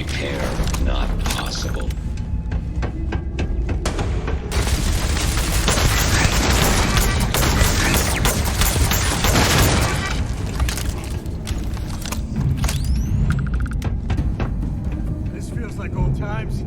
repair not possible. This feels like old times.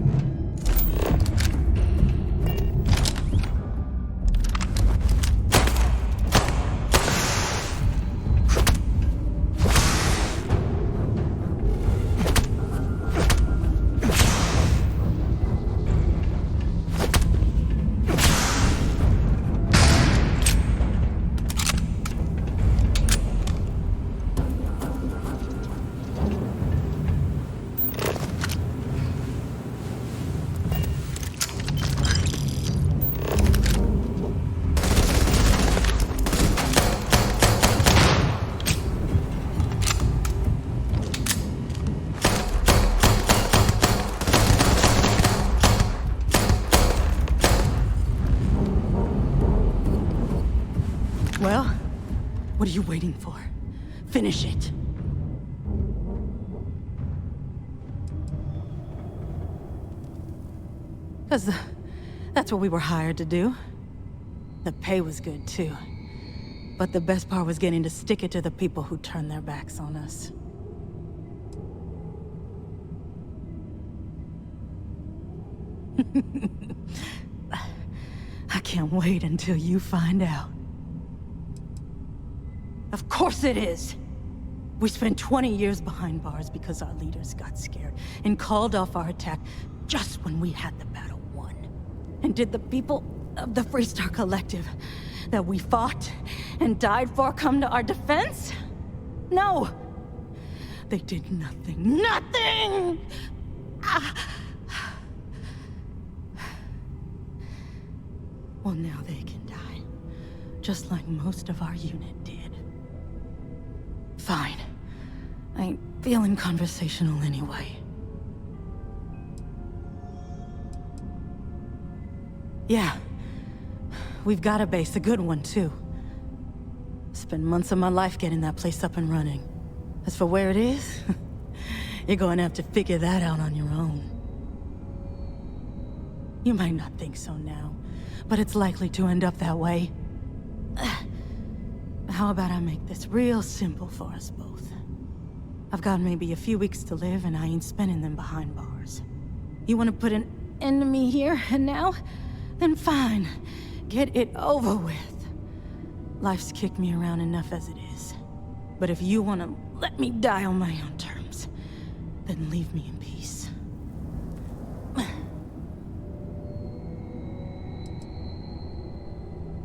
Well, what are you waiting for? Finish it. Because that's what we were hired to do. The pay was good, too. But the best part was getting to stick it to the people who turned their backs on us. I can't wait until you find out. Of course it is! We spent 20 years behind bars because our leaders got scared and called off our attack just when we had the battle won. And did the people of the Freestar Collective that we fought and died for come to our defense? No! They did nothing. Nothing! Well, now they can die. Just like most of our unit did. Fine. I ain't feeling conversational anyway. Yeah. We've got a base, a good one, too. Spent months of my life getting that place up and running. As for where it is, you're going to have to figure that out on your own. You might not think so now, but it's likely to end up that way. How about I make this real simple for us both? I've got maybe a few weeks to live, and I ain't spending them behind bars. You want to put an end to me here and now? Then fine. Get it over with. Life's kicked me around enough as it is. But if you want to let me die on my own terms, then leave me in peace.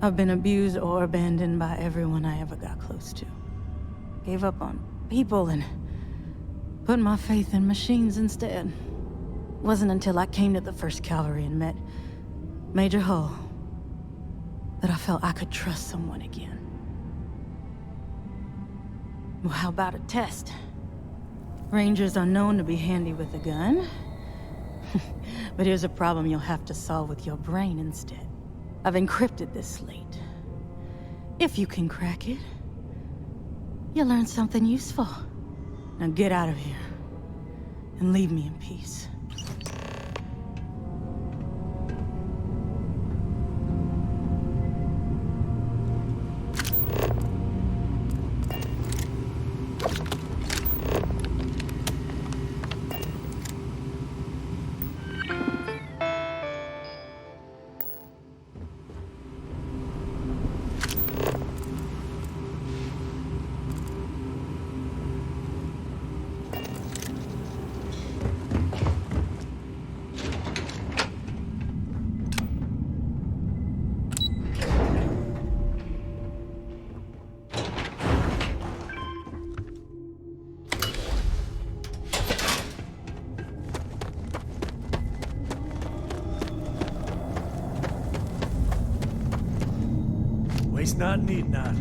I've been abused or abandoned by everyone I ever got close to. Gave up on people and put my faith in machines instead. Wasn't until I came to the 1st Cavalry and met Major Hull that I felt I could trust someone again. Well, how about a test? Rangers are known to be handy with a gun. But here's a problem you'll have to solve with your brain instead. I've encrypted this slate. If you can crack it, you'll learn something useful. Now get out of here, and leave me in peace. Waste not, need not.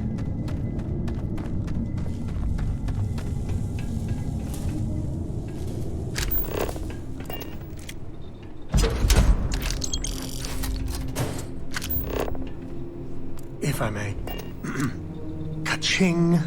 If I may. Ka-ching!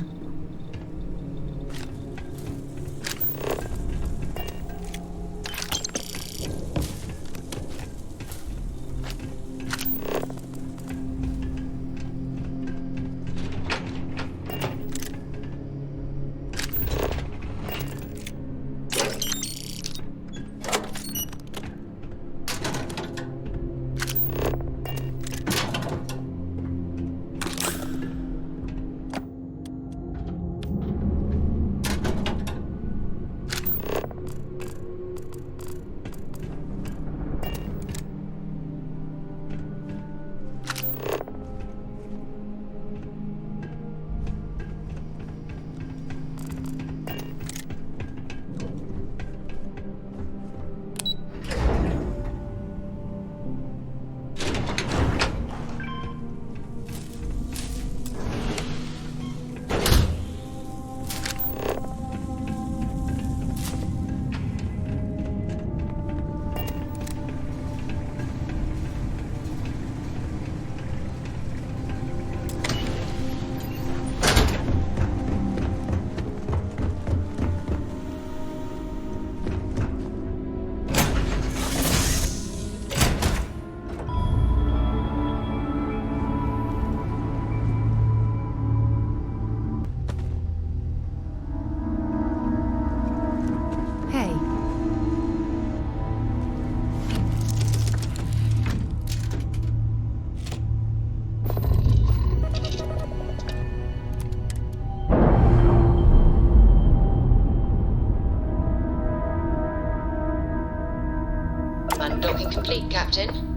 Undocking complete, Captain.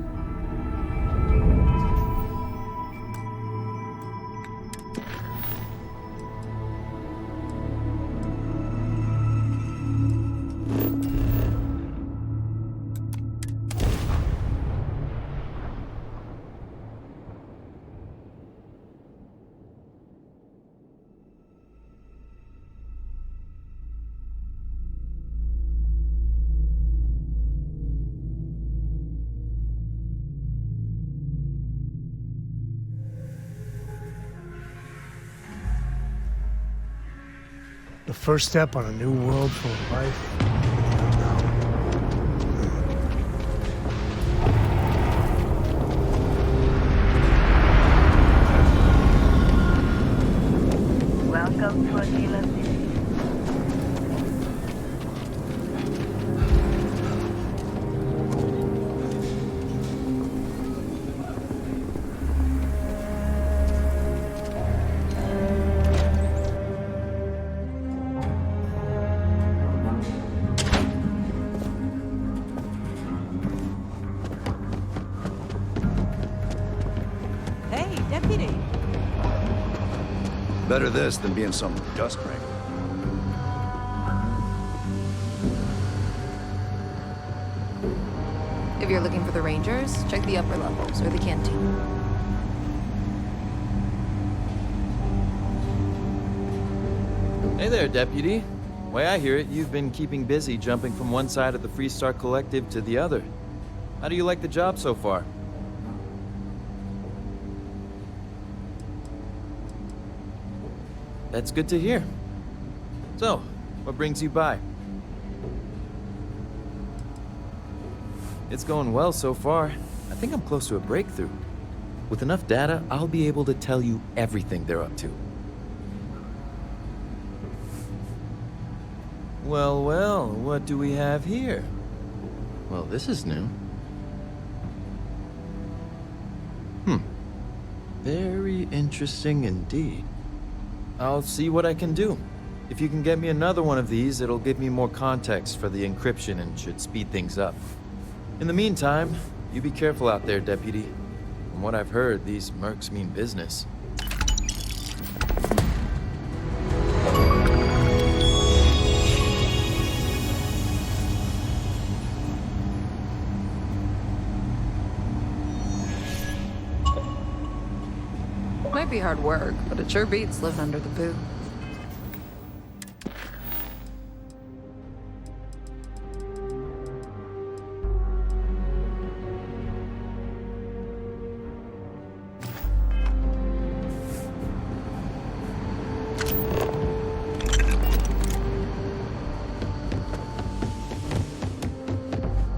The first step on a new world full of life and unknown. Welcome to Aquila City. Hey, deputy. Better this than being some dust ring. If you're looking for the Rangers, check the upper levels or the canteen. Hey there, Deputy. Way I hear it, you've been keeping busy jumping from one side of the Freestar Collective to the other. How do you like the job so far? That's good to hear. So, what brings you by? It's going well so far. I think I'm close to a breakthrough. With enough data, I'll be able to tell you everything they're up to. Well, well, what do we have here? Well, this is new. Very interesting indeed. I'll see what I can do. If you can get me another one of these, it'll give me more context for the encryption and should speed things up. In the meantime, you be careful out there, Deputy. From what I've heard, these mercs mean business. Might be hard work, but it sure beats living under the boot.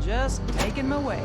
Just making my way.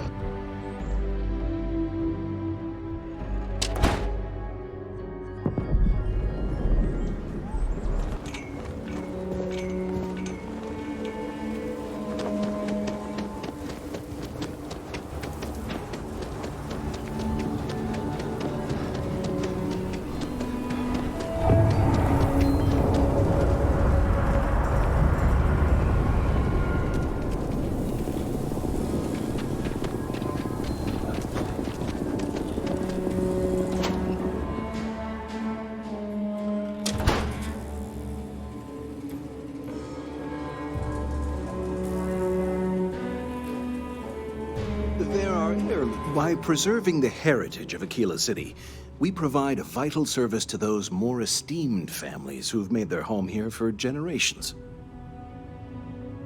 By preserving the heritage of Aquila City, we provide a vital service to those more esteemed families who've made their home here for generations.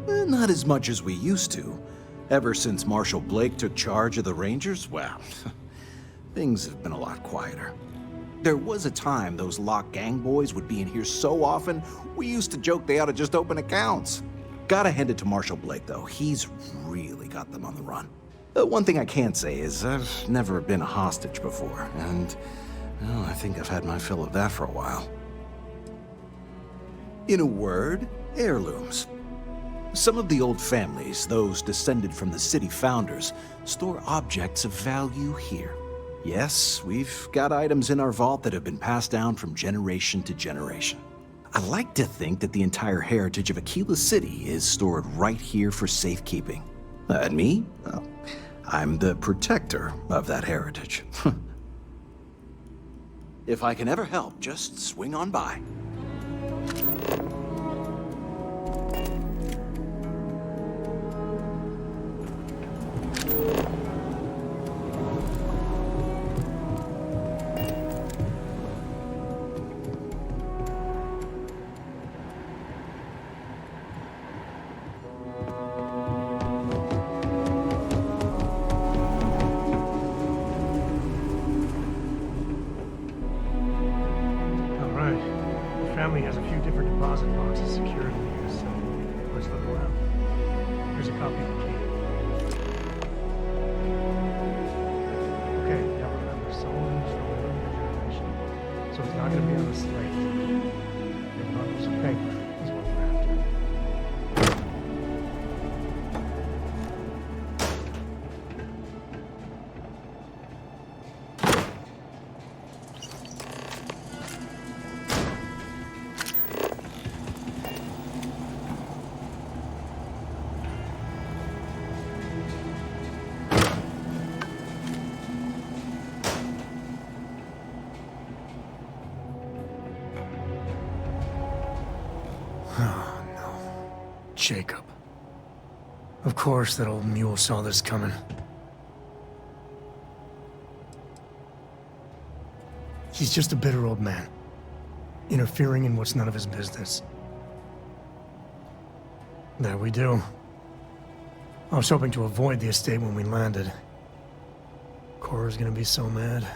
Not as much as we used to. Ever since Marshal Blake took charge of the Rangers, well, things have been a lot quieter. There was a time those lock gang boys would be in here so often, we used to joke they ought to just open accounts. Gotta hand it to Marshal Blake, though. He's really got them on the run. One thing I can't say is I've never been a hostage before, and well, I think I've had my fill of that for a while. In a word, heirlooms. Some of the old families, those descended from the city founders, store objects of value here. Yes, we've got items in our vault that have been passed down from generation to generation. I like to think that the entire heritage of Aquila City is stored right here for safekeeping. And me? Well, I'm the protector of that heritage. If I can ever help, just swing on by. Family has a few different deposit boxes secured in here, so let's look around. Here's a copy of the key. Okay, now remember, Solomon's from an earlier generation, so it's not going to be on the slate. The bundles of paper is what we're after. Oh, no. Jacob. Of course that old mule saw this coming. He's just a bitter old man, interfering in what's none of his business. There we do. I was hoping to avoid the estate when we landed. Cora's gonna be so mad.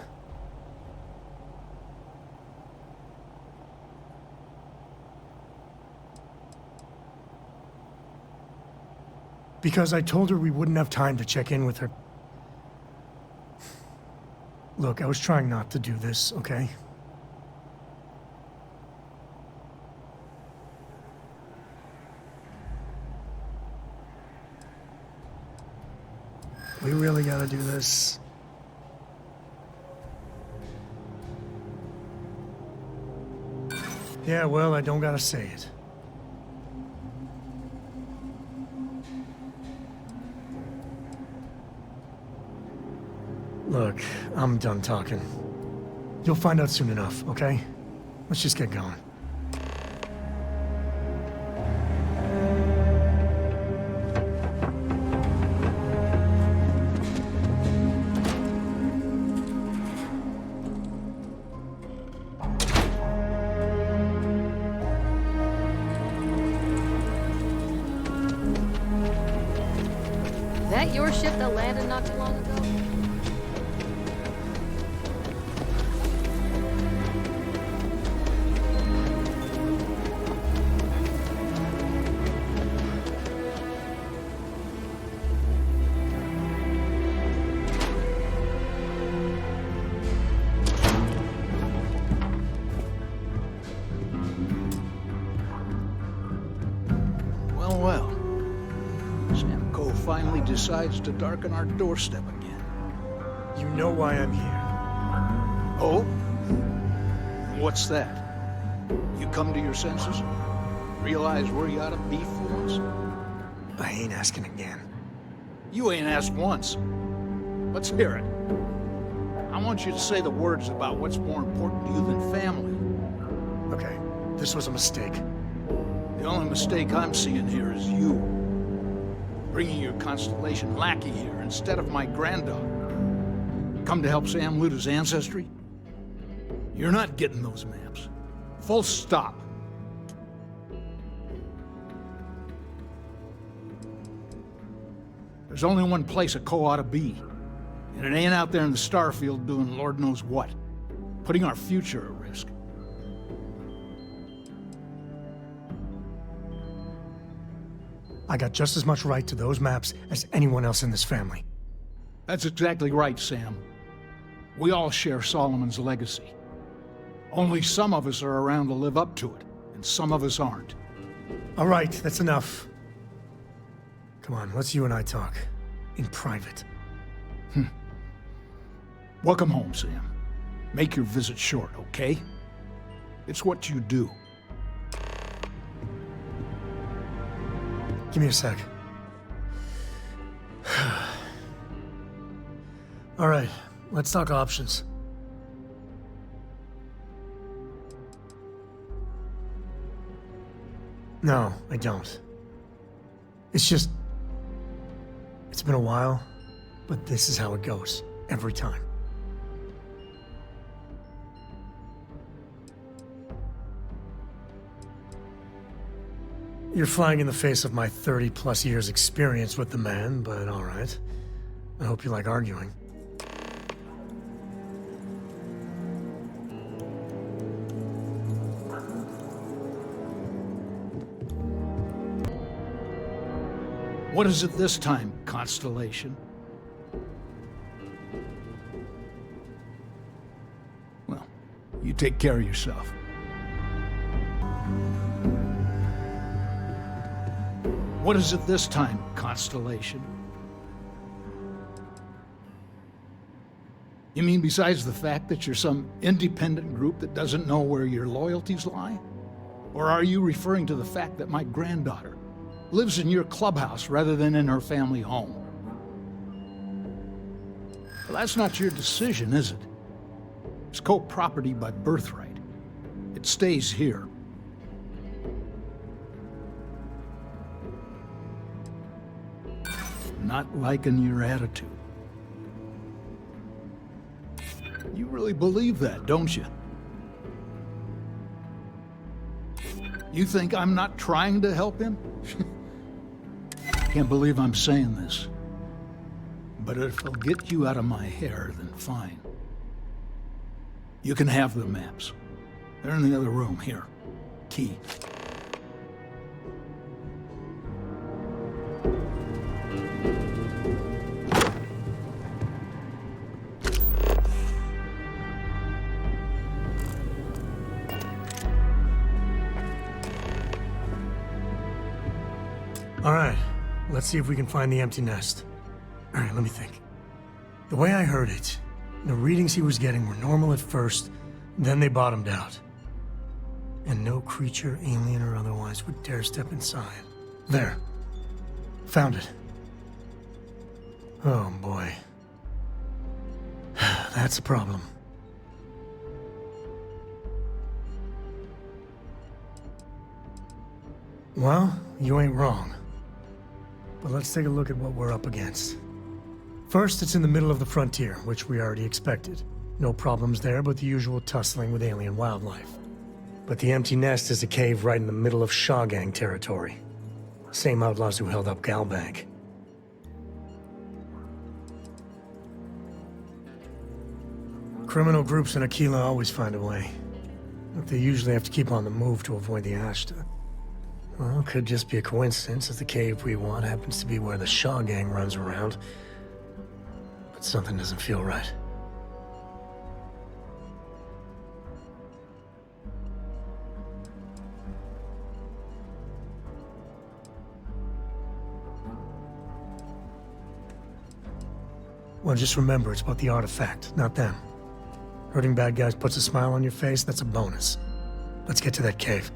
Because I told her we wouldn't have time to check in with her. Look, I was trying not to do this, okay? We really gotta do this. Yeah, well, I don't gotta say it. Look, I'm done talking. You'll find out soon enough, okay? Let's just get going. Is that your ship that landed not too long ago? Well. Sam Cole finally decides to darken our doorstep again. You know why I'm here. Oh? What's that? You come to your senses? Realize where you ought to be for once? I ain't asking again. You ain't asked once. Let's hear it. I want you to say the words about what's more important to you than family. Okay, this was a mistake. The only mistake I'm seeing here is you. Bringing your Constellation lackey here instead of my granddaughter. Come to help Sam loot his ancestry? You're not getting those maps. Full stop. There's only one place a Co ought to be. And it ain't out there in the Starfield doing Lord knows what. Putting our future at risk. I got just as much right to those maps as anyone else in this family. That's exactly right, Sam. We all share Solomon's legacy. Only some of us are around to live up to it, and some of us aren't. All right, that's enough. Come on, let's you and I talk. In private. Welcome home, Sam. Make your visit short, okay? It's what you do. Give me a sec. All right, let's talk options. No, I don't. It's just... It's been a while, but this is how it goes. Every time. You're flying in the face of my 30-plus years experience with the man, but all right. I hope you like arguing. What is it this time, Constellation? Well, you take care of yourself. What is it this time, Constellation? You mean besides the fact that you're some independent group that doesn't know where your loyalties lie? Or are you referring to the fact that my granddaughter lives in your clubhouse rather than in her family home? Well, that's not your decision, is it? It's co-property by birthright. It stays here. Not liking your attitude. You really believe that, don't you? You think I'm not trying to help him? Can't believe I'm saying this. But if it'll get you out of my hair, then fine. You can have the maps. They're in the other room. Here. Key. All right, let's see if we can find the empty nest. All right, let me think. The way I heard it, the readings he was getting were normal at first, then they bottomed out. And no creature, alien or otherwise, would dare step inside. There. Found it. Oh boy. That's a problem. Well, you ain't wrong. But let's take a look at what we're up against. First, it's in the middle of the frontier, which we already expected. No problems there, but the usual tussling with alien wildlife. But the empty nest is a cave right in the middle of Shaw Gang territory. Same outlaws who held up Galbank. Criminal groups in Aquila always find a way. But they usually have to keep on the move to avoid the Ashta. Well, it could just be a coincidence that the cave we want happens to be where the Shaw Gang runs around. But something doesn't feel right. Well, just remember, it's about the artifact, not them. Hurting bad guys puts a smile on your face, that's a bonus. Let's get to that cave.